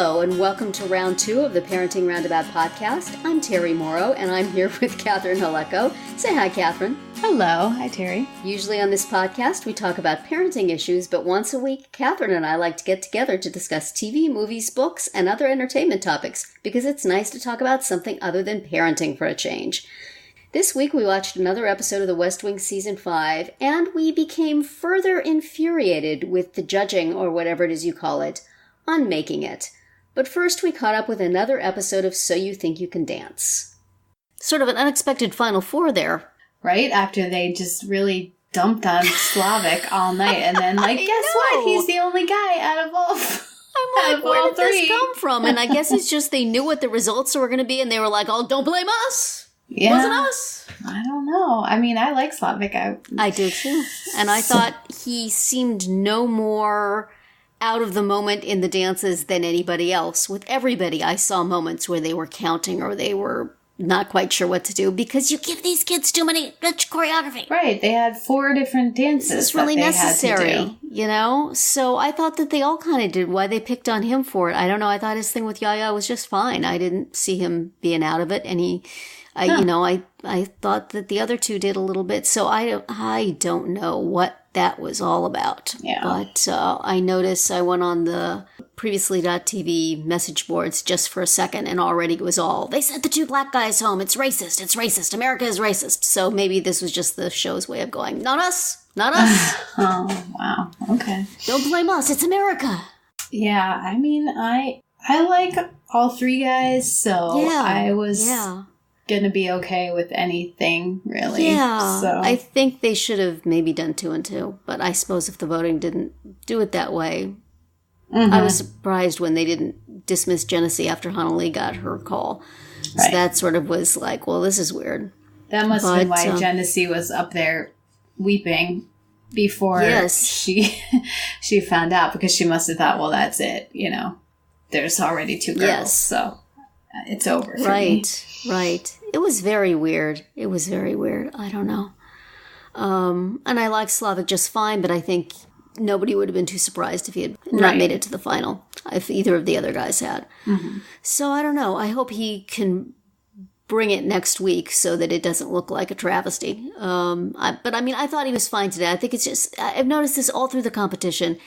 Hello, and welcome to round 2 of the Parenting Roundabout podcast. I'm Terri Morrow, and I'm here with Catherine Haleko. Say hi, Catherine. Hello. Hi, Terri. Usually on this podcast, we talk about parenting issues, but once a week, Catherine and I like to get together to discuss TV, movies, books, and other entertainment topics, because it's nice to talk about something other than parenting for a change. This week, we watched another episode of The West Wing Season 5, and we became further infuriated with the judging, or whatever it is you call it, on making it. But first, we caught up with another episode of So You Think You Can Dance. Sort of an unexpected Final Four there. Right? After they just really dumped on Slavic all night, and then, guess what? He's the only guy out of all I'm like, where did this come from? And I guess it's just they knew what the results were going to be, and they were like, oh, don't blame us. Yeah. It wasn't us. I don't know. I mean, I like Slavic. I do too. And I thought he seemed no more out of the moment in the dances than anybody else. With everybody, I saw moments where they were counting or they were not quite sure what to do because you give these kids too much choreography. Right. They had 4 different dances. It's really necessary, you know? So I thought that they all kind of did. Why they picked on him for it, I don't know. I thought his thing with Yaya was just fine. I didn't see him being out of it, and I thought that the other 2 did a little bit, so I don't know what that was all about. Yeah. But I noticed I went on the previously.tv message boards just for a second, and already it was all, they sent the 2 black guys home, it's racist, America is racist. So maybe this was just the show's way of going, not us. Oh, wow. Okay. Don't blame us, it's America. Yeah, I mean, I like all 3 guys, so yeah, I was... Yeah. Gonna be okay with anything, really. Yeah, so. I think they should have maybe done 2 and 2, but I suppose if the voting didn't do it that way, I was surprised when they didn't dismiss Genesee after Hana Lee got her call. So that sort of was like, well, this is weird. That must have been why Genesee was up there weeping before she found out, because she must have thought, well, that's it, you know. There's already 2 girls, so it's over for me. Right. It was very weird. I don't know. And I like Slavic just fine, but I think nobody would have been too surprised if he had not made it to the final, if either of the other guys had. Mm-hmm. So I don't know. I hope he can bring it next week so that it doesn't look like a travesty. But I mean, I thought he was fine today. I think it's just, I've noticed this all through the competition.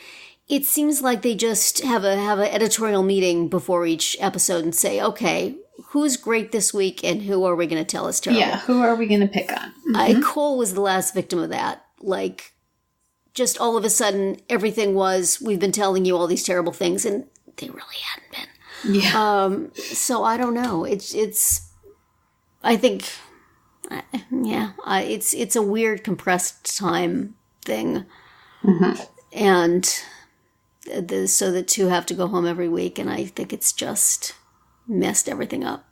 It seems like they just have an editorial meeting before each episode and say, okay, who's great this week and who are we going to tell is terrible? Yeah, who are we going to pick on? Mm-hmm. Cole was the last victim of that. Like, just all of a sudden, everything was, we've been telling you all these terrible things, and they really hadn't been. Yeah. So I don't know. It's I think, it's a weird compressed time thing. Mm-hmm. And so the 2 have to go home every week, and I think it's just messed everything up.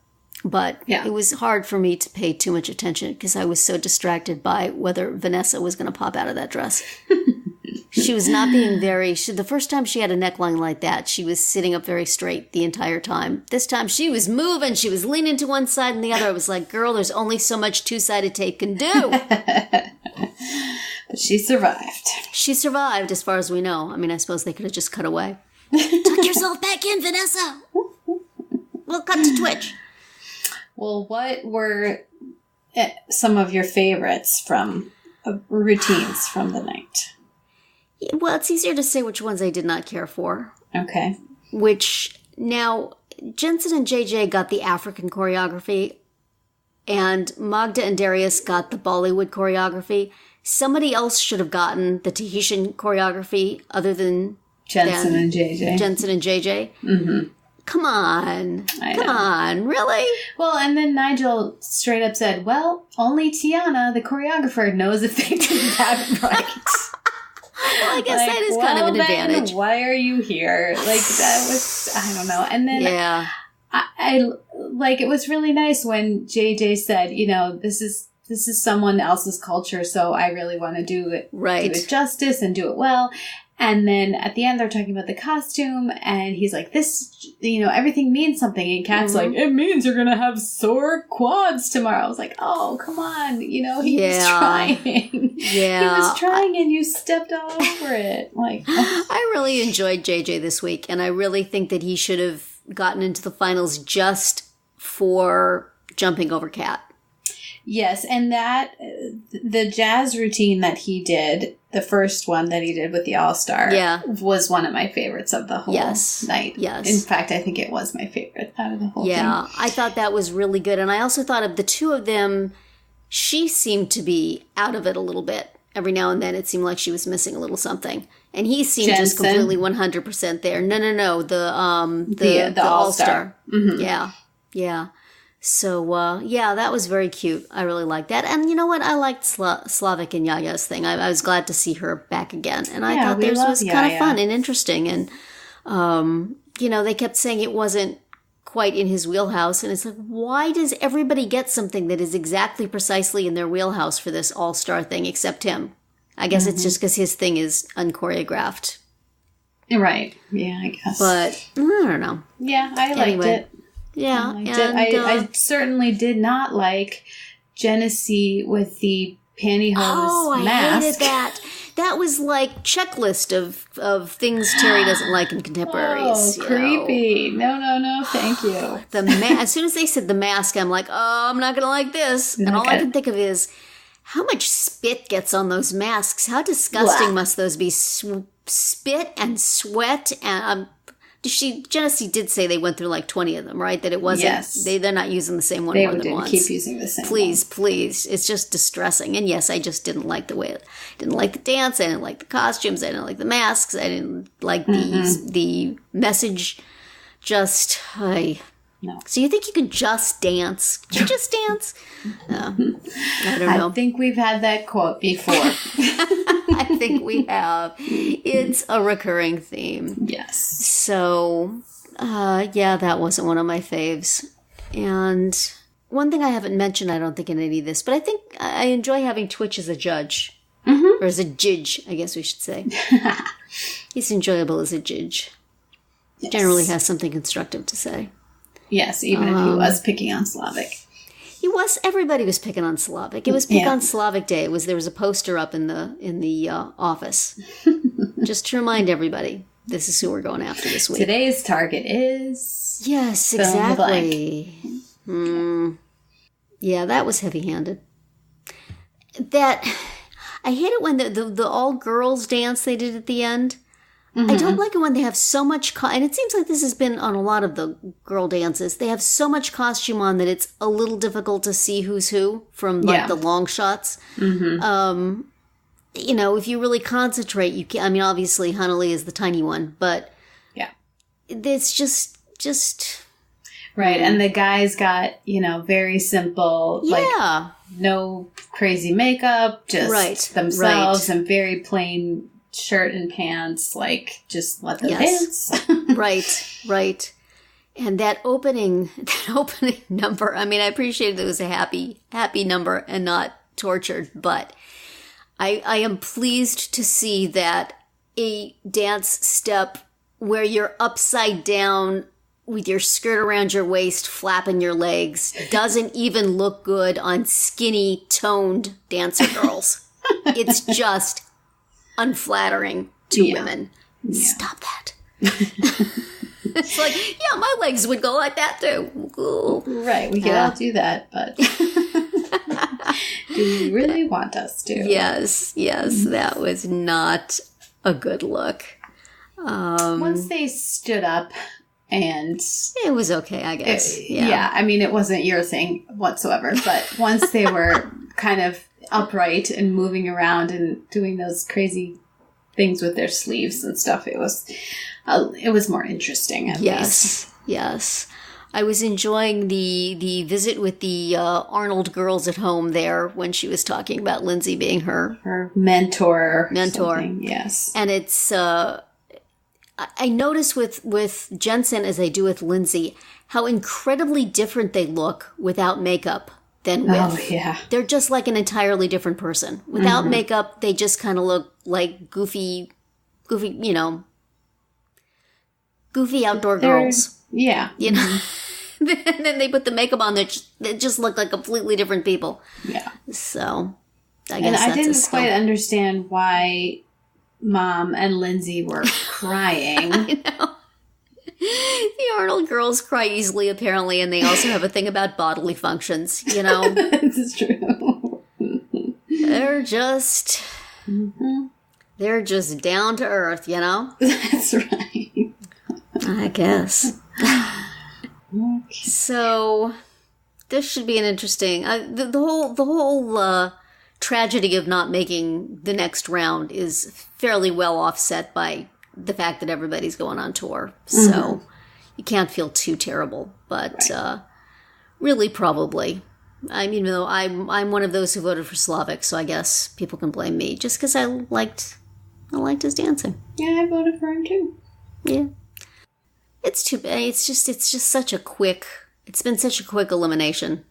But it was hard for me to pay too much attention because I was so distracted by whether Vanessa was going to pop out of that dress. She was not being the first time she had a neckline like that, she was sitting up very straight the entire time. This time she was moving, she was leaning to one side and the other. I was like, girl, there's only so much 2-sided tape can do. But she survived. She survived, as far as we know. I mean, I suppose they could have just cut away. Tuck yourself back in, Vanessa. We'll cut to Twitch. Well, what were some of your favorites from routines from the night? Well, it's easier to say which ones I did not care for. Okay. Now, Jensen and JJ got the African choreography, and Magda and Darius got the Bollywood choreography. Somebody else should have gotten the Tahitian choreography other than Jensen and JJ. Mm-hmm. Come on, really? Well, and then Nigel straight up said, well, only Tiana, the choreographer, knows if they did that right. Well, I guess that is kind of an advantage. Why are you here? Like, that was, I don't know. And then I it was really nice when JJ said, you know, this is someone else's culture, so I really want to do it justice and do it well. And then at the end, they're talking about the costume, and he's like, this, you know, everything means something. And Kat's like, it means you're going to have sore quads tomorrow. I was like, oh, come on. You know, he was trying. Yeah. He was trying, and you stepped all over it. Like, I really enjoyed JJ this week, and I really think that he should have gotten into the finals just for jumping over Kat. Yes, and that, the jazz routine that he did, the first one that he did with the All-Star, was one of my favorites of the whole night. Yes. In fact, I think it was my favorite out of the whole thing. Yeah, I thought that was really good. And I also thought of the two of them, she seemed to be out of it a little bit. Every now and then it seemed like she was missing a little something. And he seemed just completely 100% there. No, the All-Star. Mm-hmm. Yeah. So, that was very cute. I really liked that. And you know what? I liked Slavik and Yaya's thing. I was glad to see her back again. And I thought theirs was kind of fun and interesting. And, they kept saying it wasn't quite in his wheelhouse. And it's like, why does everybody get something that is exactly precisely in their wheelhouse for this all-star thing except him? I guess it's just because his thing is unchoreographed. Right. Yeah, I guess. But, I don't know. Yeah, I liked it. Yeah, I certainly did not like Genesee with the pantyhose mask. I hated that. That was like checklist of things Terri doesn't like in contemporaries. Oh, creepy! No, thank you. As soon as they said the mask, I'm like, oh, I'm not gonna like this. And all I can think of is how much spit gets on those masks. How disgusting must those be? Spit and sweat and. Genesee did say they went through like 20 of them, right? That it wasn't, they're not using the same one more than once. They didn't keep using the same Please. It's just distressing. And yes, I just didn't like the didn't like the dance. I didn't like the costumes. I didn't like the masks. I didn't like the message. No. So you think you could just dance? Could you just dance? I don't know. I think we've had that quote before. I think we have. It's a recurring theme. Yes. So, that wasn't one of my faves. And one thing I haven't mentioned, I don't think in any of this, but I think I enjoy having Twitch as a judge. Mm-hmm. Or as a judge, I guess we should say. He's enjoyable as a judge. Yes. Generally has something constructive to say. Yes, even if he was picking on Slavik. Everybody was picking on Slavik. It was Pick on Slavik Day. There was a poster up in the office. Just to remind everybody, this is who we're going after this week. Today's target is... Yes, exactly. Yeah, that was heavy-handed. I hate it when the all-girls dance they did at the end. Mm-hmm. I don't like it when they have so much... and it seems like this has been on a lot of the girl dances. They have so much costume on that it's a little difficult to see who's who from the long shots. Mm-hmm. If you really concentrate, you can... I mean, obviously, Hanali is the tiny one, but... Yeah. It's just... Right, and the guys got, very simple, no crazy makeup, just themselves and very plain... shirt and pants, just let them dance. Right. And that opening number, I mean, I appreciated it was a happy number and not tortured, but I am pleased to see that a dance step where you're upside down with your skirt around your waist, flapping your legs, doesn't even look good on skinny, toned dancer girls. It's just unflattering to women. Yeah. Stop that. It's like, my legs would go like that too. Ooh. Right, we can all do that, but do you really want us to? Yes, that was not a good look. Once they stood up and... It was okay, I guess. I mean, it wasn't your thing whatsoever, but once they were kind of upright and moving around and doing those crazy things with their sleeves and stuff, it was more interesting at least. Yes. I was enjoying the visit with the Arnold girls at home there when she was talking about Lindsay being her mentor. Yes. And it's I notice with Jensen, as I do with Lindsay, how incredibly different they look without makeup than with. Oh, yeah. They're just like an entirely different person. Without makeup, they just kind of look like goofy, goofy outdoor girls. Yeah. And then they put the makeup on, they just look like completely different people. Yeah. So, I guess that's I didn't quite understand why Mom and Lindsay were crying. I know. The Arnold girls cry easily, apparently, and they also have a thing about bodily functions, you know? This is true. They're just... Mm-hmm. They're just down to earth, you know? That's right. I guess. Okay. So, this should be an interesting... the whole tragedy of not making the next round is fairly well offset by the fact that everybody's going on tour. So, mm-hmm. You can't feel too terrible. But really, probably... I mean, though I'm one of those who voted for Slavic, so I guess people can blame me just because I liked his dancing. Yeah, I voted for him too. Yeah, it's too bad. It's just such a quick. It's been such a quick elimination.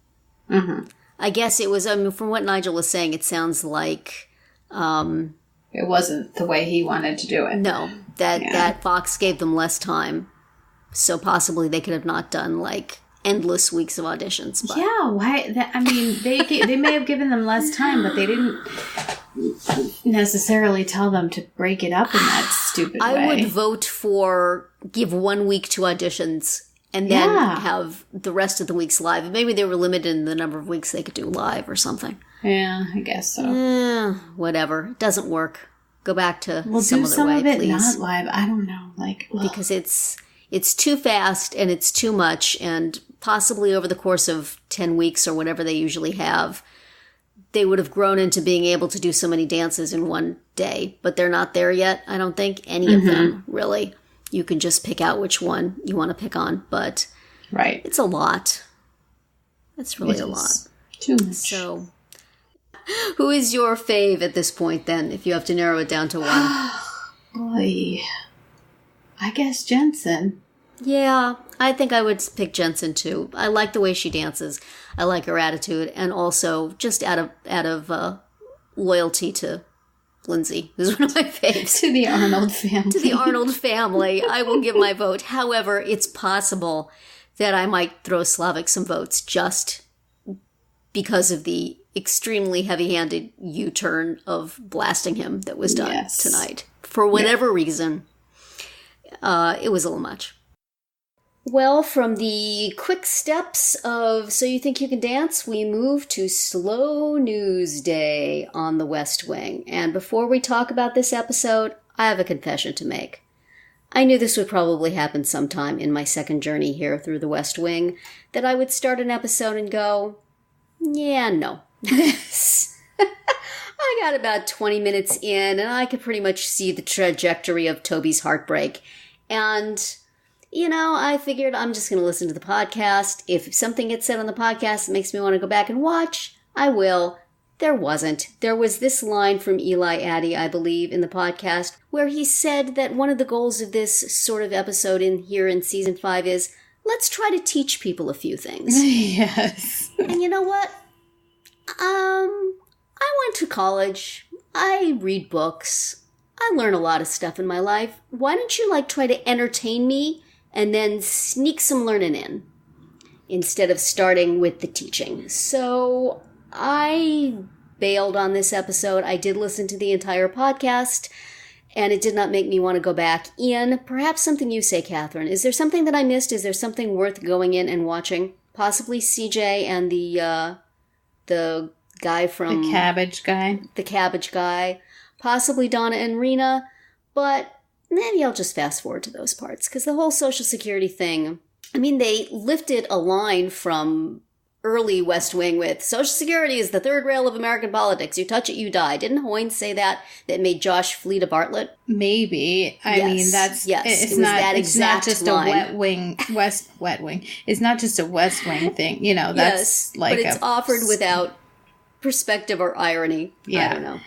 Mm-hmm. I guess it was. I mean, from what Nigel was saying, it sounds like it wasn't the way he wanted to do it. No, that Fox gave them less time, so possibly they could have not done like endless weeks of auditions. But. Yeah, why? I mean, they may have given them less time, but they didn't necessarily tell them to break it up in that stupid way. I would vote for give 1 week to auditions and then have the rest of the weeks live. Maybe they were limited in the number of weeks they could do live or something. Yeah, I guess so. Whatever. It doesn't work. Go back to some other way, please. We'll do some of it not live. I don't know. Because it's too fast and it's too much, and possibly over the course of 10 weeks or whatever they usually have, they would have grown into being able to do so many dances in one day. But they're not there yet, I don't think. Any of them, really. You can just pick out which one you want to pick on. But it's a lot. It's really a lot. Too much. So, who is your fave at this point, then, if you have to narrow it down to one? Boy. I guess Jensen. Yeah, I think I would pick Jensen too. I like the way she dances. I like her attitude, and also just out of loyalty to Lindsay, who's one of my faves. To the Arnold family. To the Arnold family, I will give my vote. However, it's possible that I might throw Slavic some votes just because of the extremely heavy-handed U-turn of blasting him that was done tonight. For whatever reason, it was a little much. Well, from the quick steps of So You Think You Can Dance, we move to Slow News Day on the West Wing. And before we talk about this episode, I have a confession to make. I knew this would probably happen sometime in my second journey here through the West Wing, that I would start an episode and go, yeah, no. I got about 20 minutes in, and I could pretty much see the trajectory of Toby's heartbreak. And... you know, I figured I'm just going to listen to the podcast. If something gets said on the podcast that makes me want to go back and watch, I will. There wasn't. There was this line from Eli Addy, I believe, in the podcast, where he said that one of the goals of this sort of episode in season 5 is, let's try to teach people a few things. Yes. And you know what? I went to college. I read books. I learn a lot of stuff in my life. Why don't you, try to entertain me and then sneak some learning in instead of starting with the teaching? So I bailed on this episode. I did listen to the entire podcast, and it did not make me want to go back in. Perhaps something you say, Catherine. Is there something that I missed? Is there something worth going in and watching? Possibly CJ and the guy from... The cabbage guy. The cabbage guy. Possibly Donna and Rena. But... maybe I'll just fast forward to those parts, because the whole Social Security thing, I mean, they lifted a line from early West Wing with, Social Security is the third rail of American politics. You touch it, you die. Didn't Hoynes say that made Josh flee to Bartlett? Maybe. I mean, that's... Yes, it's not just line. A wet wing. It's not just a West Wing thing. You know, that's but it's offered without perspective or irony. Yeah. I don't know.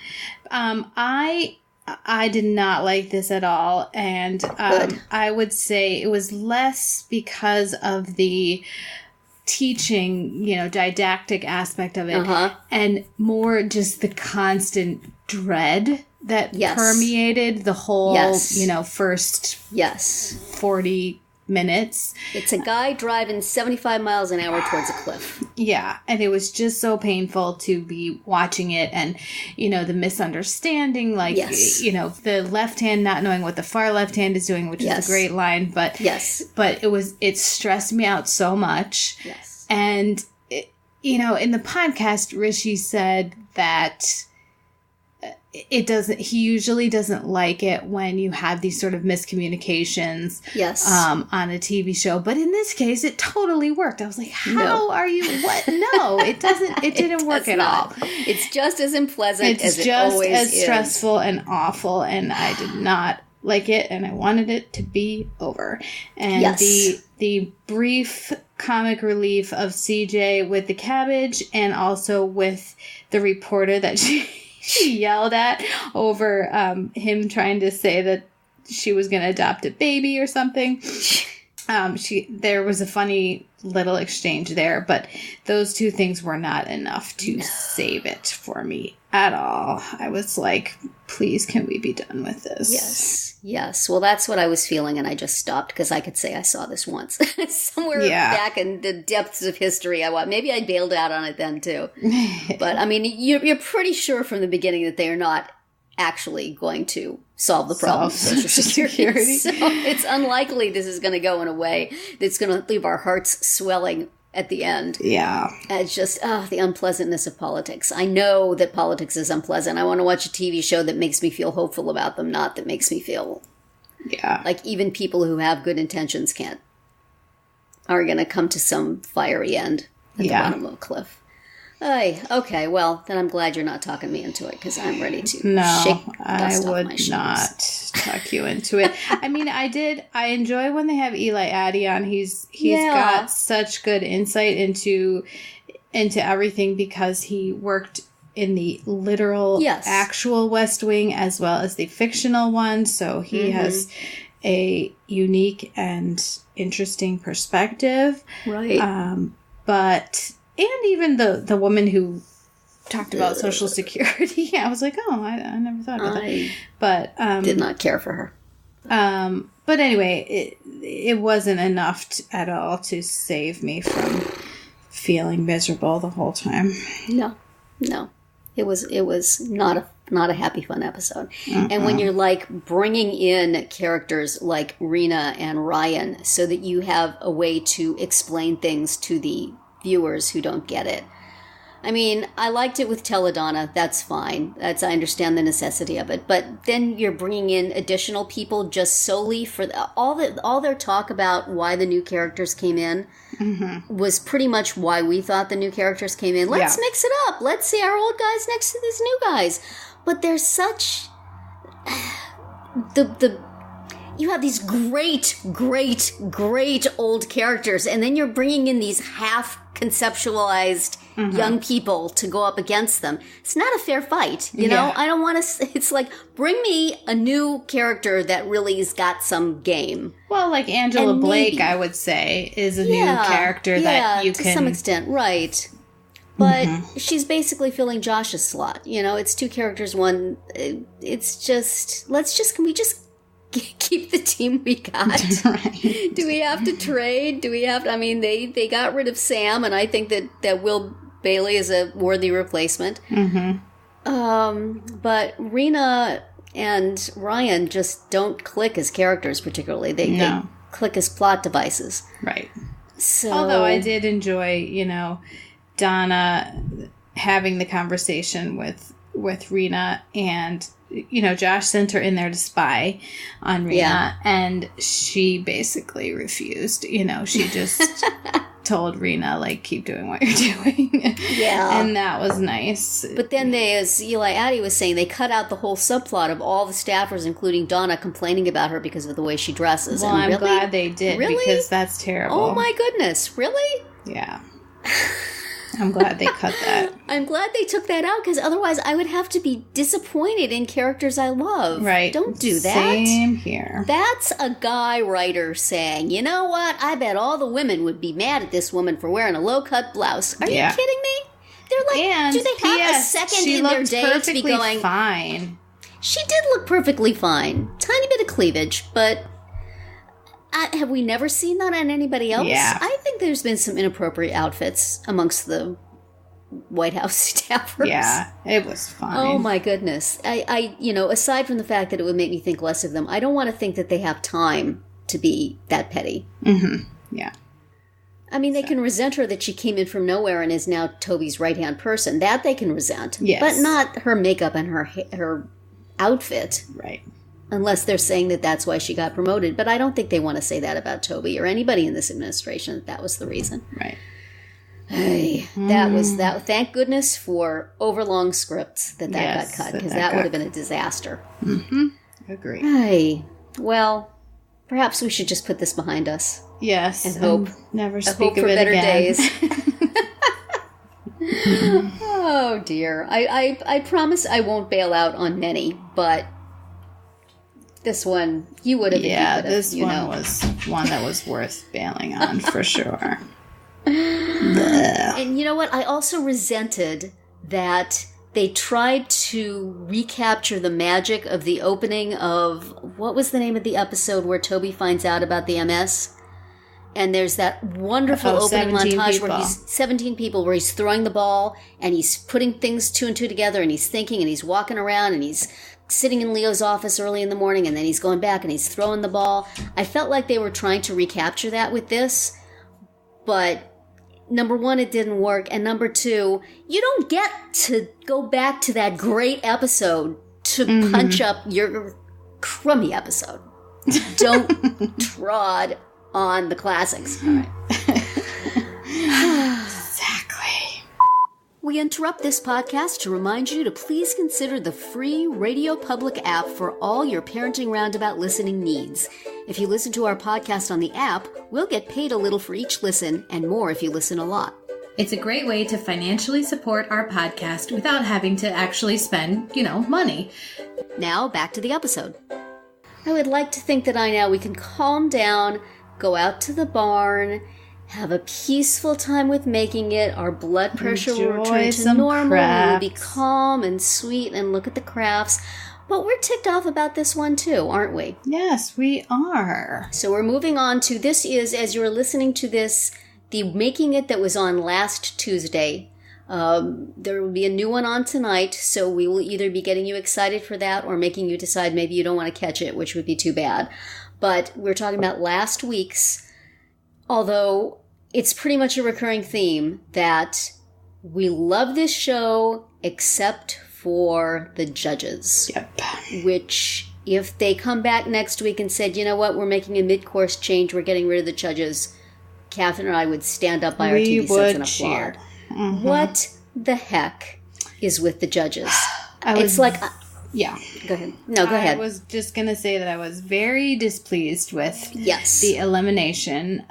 I did not like this at all, and I would say it was less because of the teaching, didactic aspect of it, and more just the constant dread that permeated the whole, first 40 minutes. It's a guy driving 75 miles an hour towards a cliff. Yeah, and it was just so painful to be watching it, and, you know, the misunderstanding, like, yes. you know, the left hand not knowing what the far left hand is doing, which yes. is a great line, but yes. But it stressed me out so much. Yes. And, you know, in the podcast, Rishi said that he usually doesn't like it when you have these sort of miscommunications yes. On a TV show. But in this case, it totally worked. I was like, how are you? What? No, it doesn't. It didn't work at all. It's just as unpleasant as it always is. It's just as stressful and awful. And I did not like it. And I wanted it to be over. And yes. the brief comic relief of CJ with the cabbage and also with the reporter that she yelled at over him trying to say that she was going to adopt a baby or something. There was a funny little exchange there, but those two things were not enough to save it for me at all. I was like, please, can we be done with this? Yes. Yes. Well, that's what I was feeling, and I just stopped because I could say I saw this once. Somewhere back in the depths of history, maybe I bailed out on it then, too. But, I mean, you're pretty sure from the beginning that they are not actually going to solve the problem of Social Security. So it's unlikely this is going to go in a way that's going to leave our hearts swelling at the end. Yeah. It's just, the unpleasantness of politics. I know that politics is unpleasant. I want to watch a TV show that makes me feel hopeful about them, not that makes me feel like even people who have good intentions are going to come to some fiery end at the bottom of a cliff. Okay, well, then I'm glad you're not talking me into it, because I'm ready to shake dust off my shoes. Not talk you into it. I mean, I enjoy when they have Eli Addy on. He's got such good insight into everything, because he worked in the literal actual West Wing as well as the fictional one, so he has a unique and interesting perspective. Right. And even the woman who talked about Social Security, I was like, I never thought about that. But did not care for her. But anyway, it wasn't enough at all to save me from feeling miserable the whole time. No. It was not a happy, fun episode. And when you're like bringing in characters like Rena and Ryan so that you have a way to explain things to the viewers who don't get it. I mean, I liked it with Teledonna. That's fine. I understand the necessity of it. But then you're bringing in additional people just solely for all their talk about why the new characters came in was pretty much why we thought the new characters came in. Let's mix it up. Let's see our old guys next to these new guys. But there's such you have these great, great, great old characters, and then you're bringing in these half-conceptualized young people to go up against them. It's not a fair fight, you know? I don't want to... It's like, bring me a new character that really has got some game. Well, like Angela Blake, I would say, is a new character that you can... to some extent, right. But she's basically filling Josh's slot. You know, it's two characters, one... It's just... Can we just keep the team we got? Right. Do we have to trade? Do we have to... I mean, they got rid of Sam, and I think that Will Bailey is a worthy replacement. But Rena and Ryan just don't click as characters particularly. They click as plot devices. Right. So, although I did enjoy, Donna having the conversation with Rena, and Josh sent her in there to spy on Rena, and she basically refused. She just told Rena, like, keep doing what you're doing. Yeah. And that was nice. But then as Eli Addy was saying, they cut out the whole subplot of all the staffers, including Donna, complaining about her because of the way she dresses. Well, I'm glad they did, because that's terrible. Oh my goodness, really? Yeah. I'm glad they cut that. I'm glad they took that out, because otherwise I would have to be disappointed in characters I love. Right. Don't do that. Same here. That's a guy writer saying, you know what? I bet all the women would be mad at this woman for wearing a low-cut blouse. Are you kidding me? They're like, and do they have a second in their day to be going... fine. She did look perfectly fine. Tiny bit of cleavage, but... have we never seen that on anybody else? Yeah. I think there's been some inappropriate outfits amongst the White House staffers. Yeah, it was fine. Oh my goodness. I aside from the fact that it would make me think less of them, I don't want to think that they have time to be that petty. Mm-hmm. Yeah. I mean, they can resent her that she came in from nowhere and is now Toby's right-hand person. That they can resent. Yes. But not her makeup and her outfit. Right. Unless they're saying that that's why she got promoted. But I don't think they want to say that about Toby or anybody in this administration, that was the reason. Right. Hey, that was that. Thank goodness for overlong scripts that got cut, because that would have been a disaster. Mm-hmm. Agree. Hey, well, perhaps we should just put this behind us. Yes, and hope never speak hope of for it better again. days. Oh dear, I promise I won't bail out on many, but this one you would have. Yeah, this one was one that was worth bailing on for sure. And you know what? I also resented that they tried to recapture the magic of the opening of, what was the name of the episode where Toby finds out about the MS? And there's that wonderful opening montage where he's 17 people, where he's throwing the ball and he's putting things 2 and 2 together and he's thinking and he's walking around and he's sitting in Leo's office early in the morning and then he's going back and he's throwing the ball. I felt like they were trying to recapture that with this, but number one, it didn't work, and number two, you don't get to go back to that great episode to punch up your crummy episode. Don't trod on the classics. All right. Exactly. We interrupt this podcast to remind you to please consider the free Radio Public app for all your parenting roundabout listening needs. If you listen to our podcast on the app, we'll get paid a little for each listen, and more if you listen a lot. It's a great way to financially support our podcast without having to actually spend, money. Now, back to the episode. I would like to think that we can calm down, go out to the barn, have a peaceful time with making it. Our blood pressure will return to normal. We'll be calm and sweet and look at the crafts. But we're ticked off about this one too, aren't we? Yes, we are. So we're moving on to, this is, as you're listening to this, the Making It that was on last Tuesday. There will be a new one on tonight, so we will either be getting you excited for that or making you decide maybe you don't want to catch it, which would be too bad. But we're talking about last week's, although it's pretty much a recurring theme that we love this show except for the judges. Yep. Which, if they come back next week and said, you know what, we're making a mid-course change, we're getting rid of the judges, Catherine and I would stand up by our TV sets and applaud. Mm-hmm. What the heck is with the judges? It's like... Yeah. Go ahead. No, go ahead. I was just going to say that I was very displeased with yes. the elimination,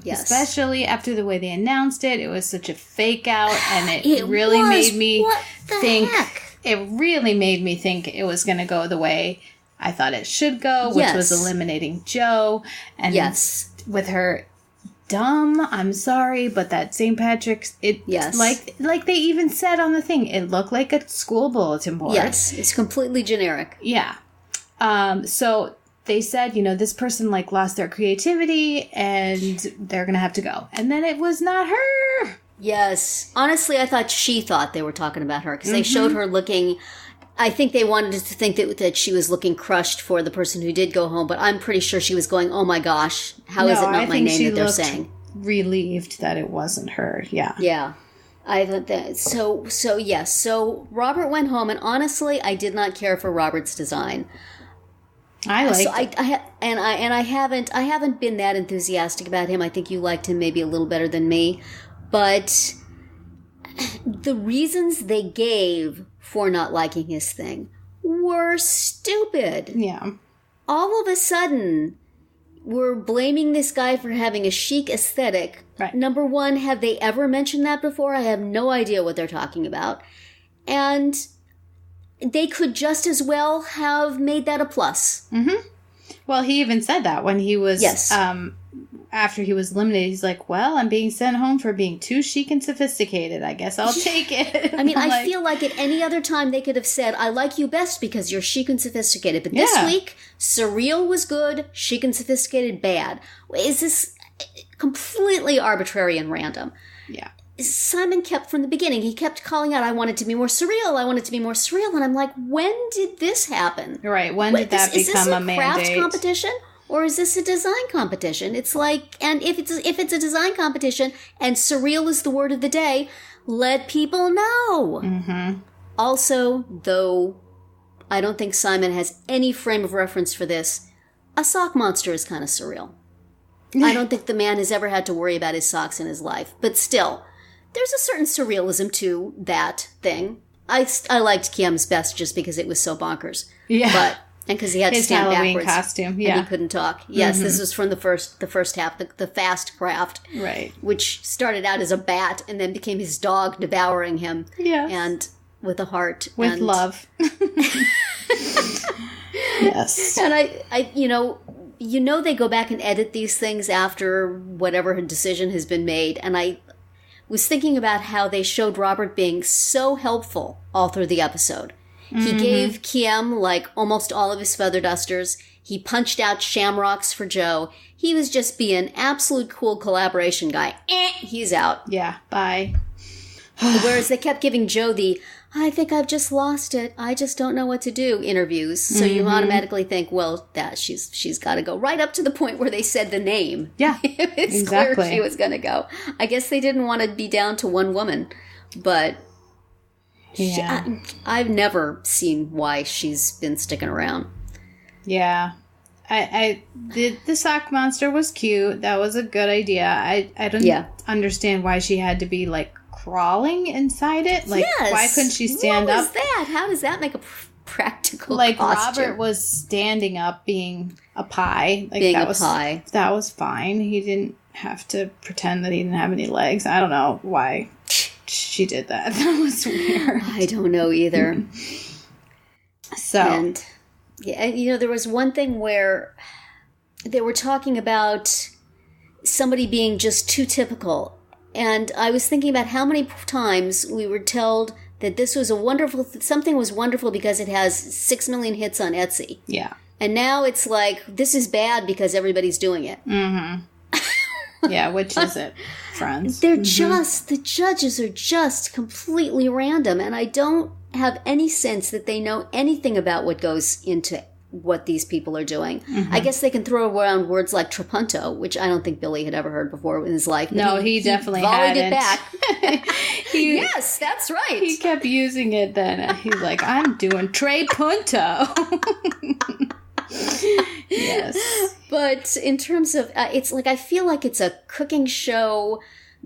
yes. especially after the way they announced it. It was such a fake out, and it really made me think... Heck? It really made me think it was going to go the way I thought it should go, which was eliminating Joe. And with her dumb, I'm sorry, but that St. Patrick's, like they even said on the thing, it looked like a school bulletin board. Yes, it's completely generic. Yeah. So they said, this person lost their creativity and they're going to have to go. And then it was not her. Yes. Honestly, I thought she thought they were talking about her because they showed her looking... I think they wanted to think that she was looking crushed for the person who did go home, but I'm pretty sure she was going, oh my gosh, how is it not my name that they're saying? Relieved that it wasn't her. Yeah. Yeah. I thought that. So yes. So Robert went home, and honestly, I did not care for Robert's design. I liked it. I haven't been that enthusiastic about him. I think you liked him maybe a little better than me. But the reasons they gave for not liking his thing were stupid. Yeah. All of a sudden, we're blaming this guy for having a chic aesthetic. Right. Number one, have they ever mentioned that before? I have no idea what they're talking about. And they could just as well have made that a plus. Mm-hmm. Well, he even said that when he was, yes. After he was eliminated, he's like, well, I'm being sent home for being too chic and sophisticated. I guess I'll take it. I mean, I feel like at any other time they could have said, I like you best because you're chic and sophisticated. But this week, surreal was good, chic and sophisticated bad. Is this completely arbitrary and random? Yeah. Simon kept from the beginning, he kept calling out, I want it to be more surreal, I want it to be more surreal. And I'm like, when did this happen? Right, when did that become a mandate? Is this a craft competition? Or is this a design competition? It's like, and if it's a design competition and surreal is the word of the day, let people know. Mm-hmm. Also, though, I don't think Simon has any frame of reference for this, a sock monster is kind of surreal. I don't think the man has ever had to worry about his socks in his life. But still, there's a certain surrealism to that thing. I liked Kiem's best just because it was so bonkers. Yeah. And because he had to stand Halloween backwards costume, yeah, and he couldn't talk. Yes, This was from the first half, the fast craft, right? Which started out as a bat and then became his dog devouring him. Yes, and with a heart, with love. Yes, and I, you know, they go back and edit these things after whatever decision has been made, and I was thinking about how they showed Robert being so helpful all through the episode. He gave Kiem, like, almost all of his feather dusters. He punched out shamrocks for Joe. He was just being absolute cool collaboration guy. He's out. Yeah, bye. Whereas they kept giving Joe the, I think I've just lost it, I just don't know what to do interviews. So you automatically think, well, she's got to go right up to the point where they said the name. Yeah, it's clear she was going to go. I guess they didn't want to be down to one woman, but... Yeah. I've never seen why she's been sticking around. Yeah. The sock monster was cute. That was a good idea. I don't understand why she had to be, like, crawling inside it. Like, why couldn't she stand up? What was that? How does that make a practical like, costume? Robert was standing up being a pie. Like, pie. That was fine. He didn't have to pretend that he didn't have any legs. I don't know why she did that. That was weird. I don't know either. So, and there was one thing where they were talking about somebody being just too typical, and I was thinking about how many times we were told that this was something was wonderful because it has 6 million hits on Etsy. Yeah, and now it's like this is bad because everybody's doing it. Mm-hmm. Yeah, which is it, friends? They're the judges are just completely random, and I don't have any sense that they know anything about what goes into what these people are doing. Mm-hmm. I guess they can throw around words like trapunto, which I don't think Billy had ever heard before in his life. No, he definitely hadn't. It back. Yes, that's right. He kept using it then. He's like, I'm doing Tre Punto. Yes. But in terms of, it's like, I feel like it's a cooking show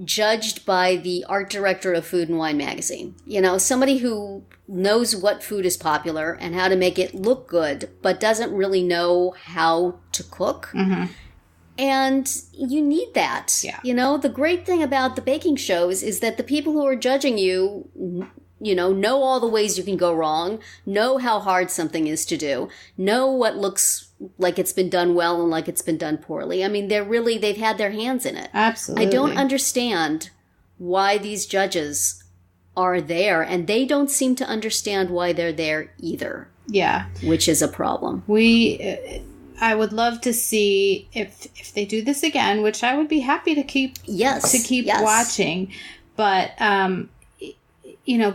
judged by the art director of Food and Wine magazine. Somebody who knows what food is popular and how to make it look good, but doesn't really know how to cook. Mm-hmm. And you need that. Yeah. The great thing about the baking shows is that the people who are judging you, know all the ways you can go wrong, know how hard something is to do, know what looks like it's been done well and like it's been done poorly. I mean, they've had their hands in it. Absolutely. I don't understand why these judges are there, and they don't seem to understand why they're there either. Yeah. Which is a problem. I would love to see if they do this again, which I would be happy to keep watching. But,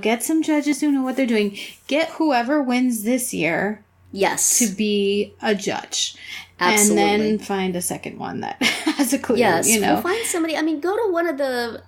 get some judges who know what they're doing. Get whoever wins this year to be a judge. Absolutely. And then find a second one that has a clue. Yes, we'll find somebody. I mean, go to one of the,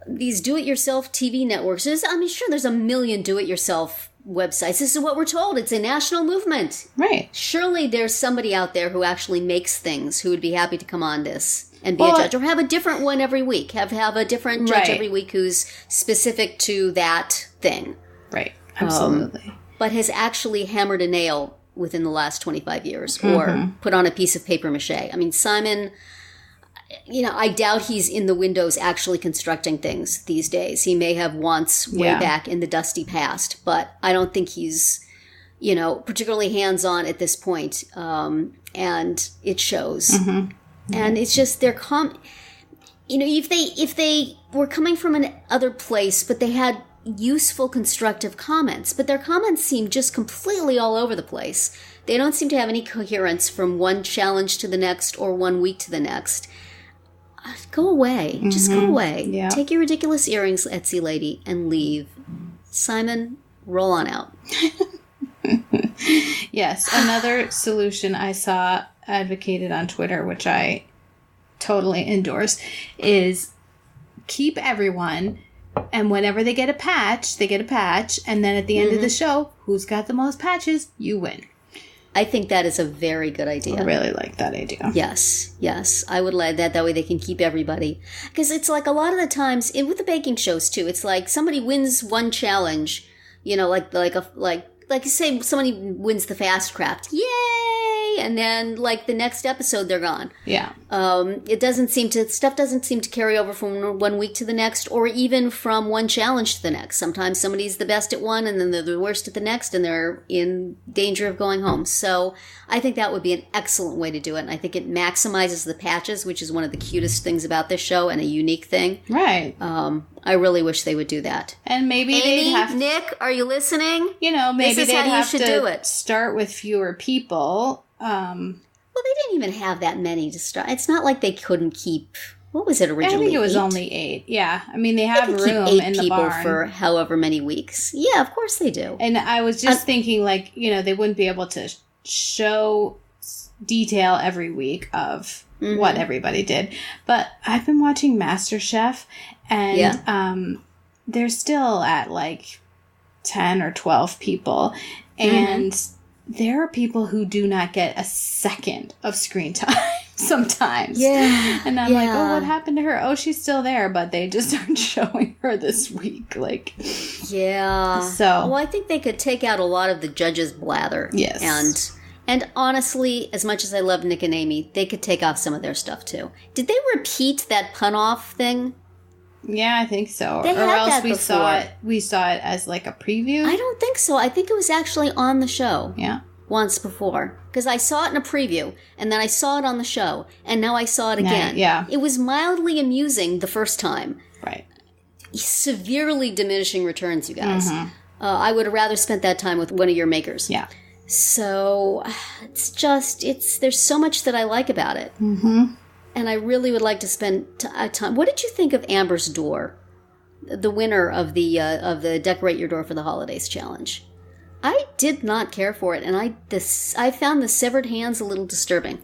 these do-it-yourself TV networks. Sure, there's a million do-it-yourself websites. This is what we're told. It's a national movement. Right. Surely there's somebody out there who actually makes things who would be happy to come on this and be a judge, or have a different one every week. Have a different judge every week who's specific to that thing. Right. Absolutely. But has actually hammered a nail within the last 25 years or put on a piece of paper mache. I mean, Simon, I doubt he's in the windows actually constructing things these days. He may have once way back in the dusty past, but I don't think he's, particularly hands-on at this point. And it shows. Mm-hmm. And it's just if they were coming from an other place, but they had useful, constructive comments, but their comments seem just completely all over the place. They don't seem to have any coherence from one challenge to the next or 1 week to the next. Go away. Mm-hmm. Just go away. Yeah. Take your ridiculous earrings, Etsy lady, and leave. Simon, roll on out. Yes, another solution I saw advocated on Twitter, which I totally endorse, is keep everyone, and whenever they get a patch, and then at the end of the show, who's got the most patches, you win. I think that is a very good idea. I really like that idea. Yes. I would like that. That way they can keep everybody. Because it's like a lot of the times, with the baking shows too, it's like somebody wins one challenge, like say somebody wins the fast craft. Yay! And then like the next episode, they're gone. Yeah. Stuff doesn't seem to carry over from 1 week to the next, or even from one challenge to the next. Sometimes somebody's the best at one and then they're the worst at the next and they're in danger of going home. So I think that would be an excellent way to do it. And I think it maximizes the patches, which is one of the cutest things about this show and a unique thing. Right. I really wish they would do that. And maybe Nick, are you listening? Maybe this is how you should do it. Start with fewer people. Well, they didn't even have that many to start. It's not like they couldn't keep. What was it originally? I think it was 8? Only 8. Yeah, I mean they have room keep 8 in the people barn for however many weeks. Yeah, of course they do. And I was just thinking, they wouldn't be able to show detail every week of what everybody did. But I've been watching MasterChef, and they're still at like 10 or 12 people, and there are people who do not get a second of screen time sometimes. Yeah. And I'm like, oh, what happened to her? Oh, she's still there, but they just aren't showing her this week. Yeah. So. Well, I think they could take out a lot of the judges' blather. Yes. And honestly, as much as I love Nick and Amy, they could take off some of their stuff too. Did they repeat that pun-off thing? Yeah, I think so. They or had else that we before. saw it as like a preview. I don't think so. I think it was actually on the show. Yeah. Once before. Because I saw it in a preview, and then I saw it on the show, and now I saw it again. Yeah. It was mildly amusing the first time. Right. Severely diminishing returns, you guys. Mm-hmm. I would have rather spent that time with one of your makers. Yeah. So, there's so much that I like about it. Mm-hmm. And I really would like to spend time. What did you think of Amber's Door? The winner of the Decorate Your Door for the Holidays challenge. I did not care for it, and I found the severed hands a little disturbing.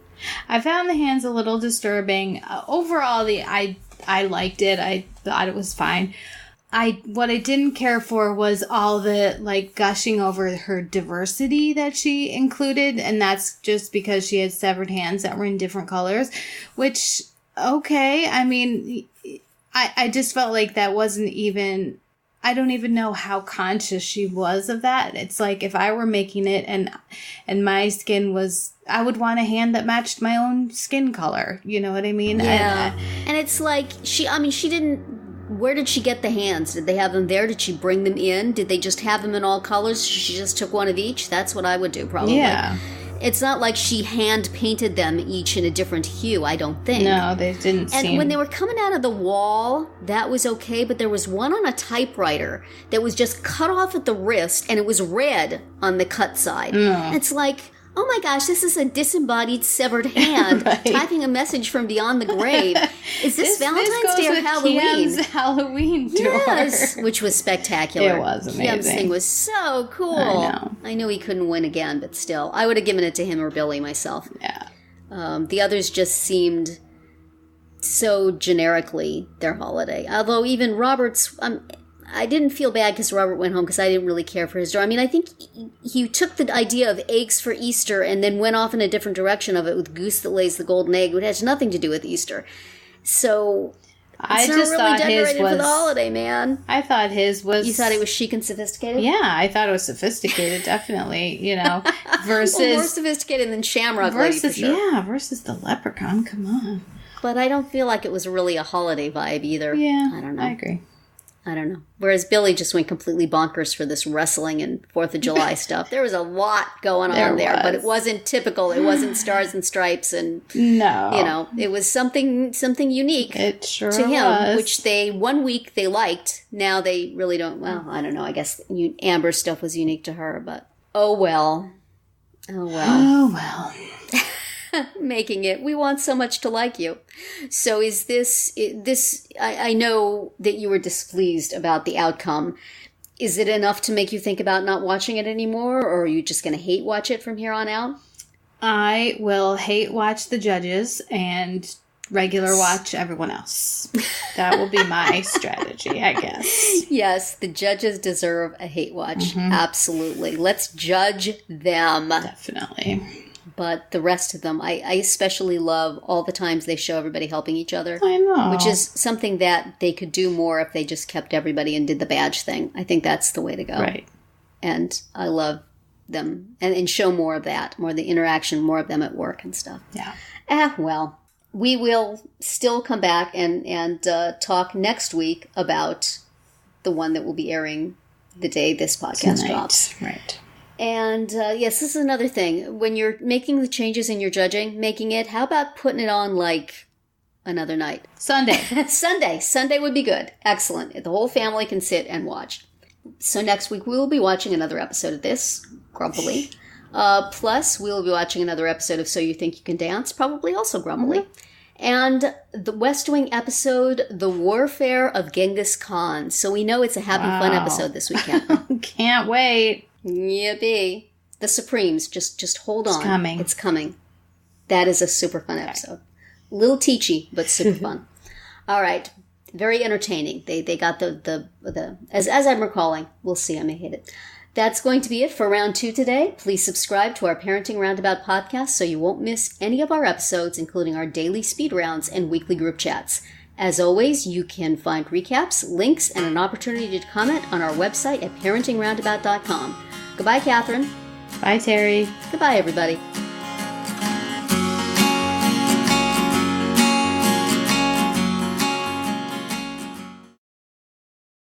I found the hands a little disturbing. Overall, I liked it. I thought it was fine. What I didn't care for was all the gushing over her diversity that she included, and that's just because she had severed hands that were in different colors, which, okay, I mean, I just felt like that wasn't even, I don't even know how conscious she was of that. It's like if I were making it and my skin was, I would want a hand that matched my own skin color. You know what I mean? Yeah. And it's like, she didn't, where did she get the hands? Did they have them there? Did she bring them in? Did they just have them in all colors? She just took one of each? That's what I would do, probably. Yeah. It's not like she hand-painted them each in a different hue, I don't think. No, they didn't seem... And when they were coming out of the wall, that was okay, but there was one on a typewriter that was just cut off at the wrist, and it was red on the cut side. It's like... oh my gosh, this is a disembodied severed hand right. typing a message from beyond the grave. Is this Valentine's Day or Halloween? Kiam's Halloween door. Yes, which was spectacular. It was amazing. Kiam's thing was so cool. I know. I knew he couldn't win again, but still. I would have given it to him or Billy myself. Yeah. The others just seemed so generically their holiday. Although even Robert's... I didn't feel bad because Robert went home because I didn't really care for his door. I mean, I think he took the idea of eggs for Easter and then went off in a different direction of it with Goose That Lays the Golden Egg, which has nothing to do with Easter. So I it's just not really thought his decorated was for the holiday, man. I thought his was. You thought it was chic and sophisticated? Yeah, I thought it was sophisticated, definitely. You know, versus well, more sophisticated than Shamrock Lady, for sure. Yeah, versus the Leprechaun. Come on. But I don't feel like it was really a holiday vibe either. Yeah, I don't know. I agree. I don't know. Whereas Billy just went completely bonkers for this wrestling and 4th of July stuff. There was a lot going on there, but it wasn't typical. It wasn't Stars and Stripes, and it was something unique to him, which they 1 week they liked. Now they really don't. Well, I don't know. I guess Amber's stuff was unique to her, but oh well. Making it. We want so much to like you. So is this, I know that you were displeased about the outcome. Is it enough to make you think about not watching it anymore, or are you just going to hate watch it from here on out? I will hate watch the judges and regular watch everyone else. That will be my strategy, I guess. Yes, the judges deserve a hate watch. Mm-hmm. Absolutely. Let's judge them. Definitely. But the rest of them, I especially love all the times they show everybody helping each other. I know. Which is something that they could do more if they just kept everybody and did the badge thing. I think that's the way to go. Right. And I love them. And show more of that, more of the interaction, more of them at work and stuff. Yeah. Well, we will still come back and talk next week about the one that will be airing the day this podcast drops. Right. And yes, this is another thing. When you're making the changes in your judging, how about putting it on like another night? Sunday. Sunday would be good. Excellent. The whole family can sit and watch. So next week we will be watching another episode of this, grumpily. Plus, we will be watching another episode of So You Think You Can Dance, probably also grumpily. Mm-hmm. And the West Wing episode, The Warfare of Genghis Khan. So we know it's a happy, fun episode this weekend. Can't wait. Yippee. The Supremes, just hold on. It's coming. That is a super fun episode. A little teachy, but super fun. All right. Very entertaining. They got the as I'm recalling. We'll see. I may hit it. That's going to be it for round 2 today. Please subscribe to our Parenting Roundabout podcast so you won't miss any of our episodes, including our daily speed rounds and weekly group chats. As always, you can find recaps, links, and an opportunity to comment on our website at parentingroundabout.com. Goodbye, Catherine. Bye, Terry. Goodbye, everybody.